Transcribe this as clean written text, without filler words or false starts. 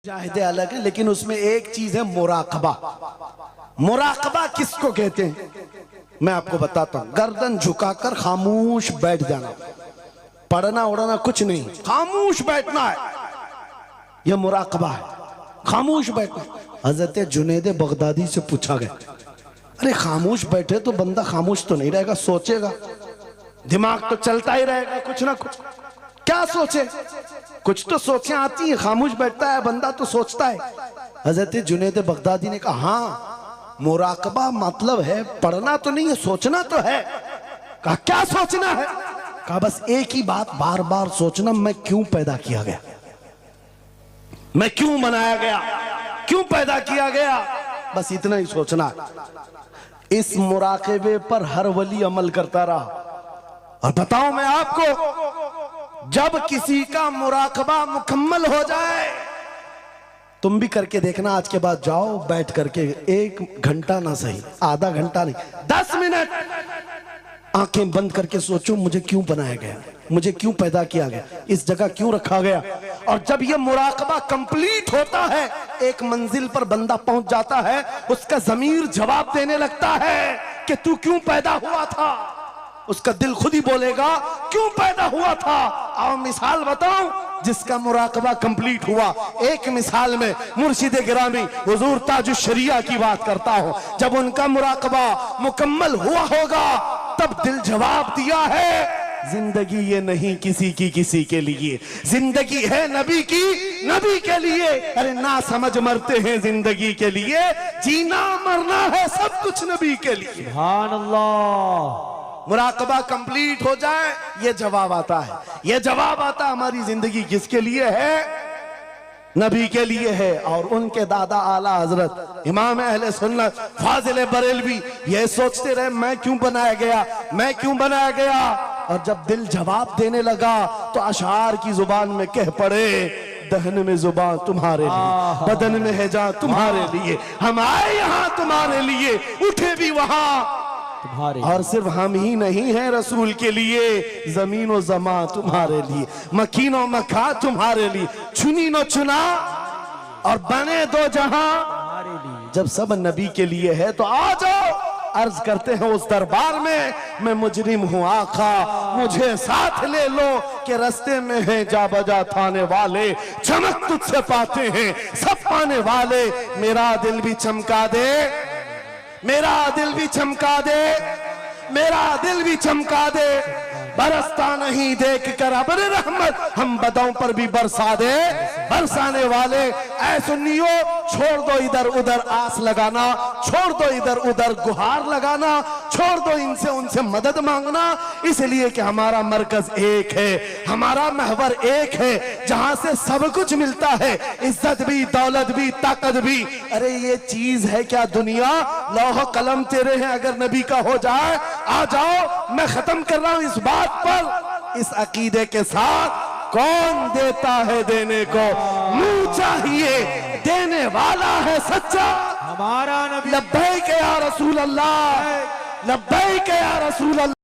मुजाहिदे अलग है, लेकिन उसमें एक चीज है मुराकबा। मुराकबा किसको कहते हैं मैं आपको बताता हूं। गर्दन झुकाकर खामोश बैठ जाना, पढ़ना उड़ना कुछ नहीं, खामोश बैठना है, यह मुराकबा है। खामोश बैठना। हजरत जुनैद बगदादी से पूछा गया, अरे खामोश बैठे तो बंदा खामोश तो नहीं रहेगा, सोचेगा, दिमाग तो चलता ही रहेगा कुछ ना कुछ। क्या सोचे? कुछ तो सोचें आती है। खामोश बैठता है बंदा तो सोचता है। हजरत जुनैद बगदादी ने कहा, हाँ मुराकबा मतलब है पढ़ना तो नहीं है, सोचना तो है। कहा क्या सोचना है? कहा बस एक ही बात बार बार सोचना, मैं क्यों पैदा किया गया, मैं क्यों बनाया गया, क्यों पैदा किया गया, बस इतना ही सोचना है। इस मुराकबे पर हर वली अमल करता रहा। और बताऊं मैं आपको, जब किसी का मुराकबा मुकम्मल हो जाए, तुम भी करके देखना, आज के बाद जाओ बैठ करके 1 घंटा ना सही, आधा घंटा नहीं, 10 मिनट आंखें बंद करके सोचो, मुझे क्यों बनाया गया, मुझे क्यों पैदा किया गया, इस जगह क्यों रखा गया। और जब यह मुराकबा कंप्लीट होता है, एक मंजिल पर बंदा पहुंच जाता है, उसका ज़मीर जवाब देने लगता है कि तू क्यों पैदा हुआ था। उसका दिल खुद ही बोलेगा क्यों पैदा हुआ था। आओ मिसाल बताऊं जिसका मुराकबा कंप्लीट हुआ। एक मिसाल में मुर्शिद गिरामी हुजूर ताजुश शरिया की बात करता हूं। जब उनका मुराकबा मुकम्मल हुआ होगा, तब दिल जवाब दिया है, जिंदगी ये नहीं किसी की किसी के लिए, जिंदगी है नबी की नबी के लिए। अरे ना समझ मरते हैं जिंदगी के लिए, जीना मरना है सब कुछ नबी के लिए। सुभान अल्लाह। मुराकबा कंप्लीट हो जाए, ये जवाब आता है, ये जवाब आता हमारी जिंदगी किसके लिए है, नबी के लिए है। और उनके दादा आला हजरत इमाम अहले सुन्नत फाजिल बरेलवी ये सोचते रहे, मैं क्यों बनाया गया, मैं क्यों बनाया गया। और जब दिल जवाब देने लगा तो अशार की जुबान में कह पड़े, दहन में जुबान तुम्हारे लिए, बदन में है जान तुम्हारे लिए, हम आए यहाँ तुम्हारे लिए, उठे भी वहां तुम्हारे। और सिर्फ हम ही नहीं हैं रसूल के लिए, जमीन और जमा तुम्हारे लिए, मकीन और मका तुम्हारे लिए, चुनी न चुना और बने दो जहां तुम्हारे लिए। जब सब नबी के लिए है तो आ जाओ, अर्ज करते हैं उस दरबार में, मैं मुजरिम हूं आका मुझे साथ ले लो, कि रास्ते में है जा बजा थाने वाले, चमक तुझसे पाते हैं सब पाने वाले। मेरा दिल भी चमका दे, मेरा दिल भी चमका दे, मेरा दिल भी चमका दे, बरसता नहीं देख कर अब्र रहमत, हम बदों पर भी बरसा दे बरसाने वाले। ऐ सुन्नियो छोड़ दो इधर उधर आस लगाना, छोड़ दो इधर उधर गुहार लगाना, छोड़ दो इनसे उनसे मदद मांगना, इसलिए कि हमारा मरकज एक है, हमारा महवर एक है, जहां से सब कुछ मिलता है, इज्जत भी, दौलत भी, ताकत भी। अरे ये चीज है क्या दुनिया, लौह कलम तेरे हैं, अगर नबी का हो जाए आ जाओ। मैं खत्म कर रहा हूं इस बात पर, इस अकीदे के साथ, कौन देता है देने को, मुंह चाहिए देने वाला है सच्चा हमारा नबी। लब्बैक या रसूल अल्लाह, लब्बैक या रसूल अल्लाह।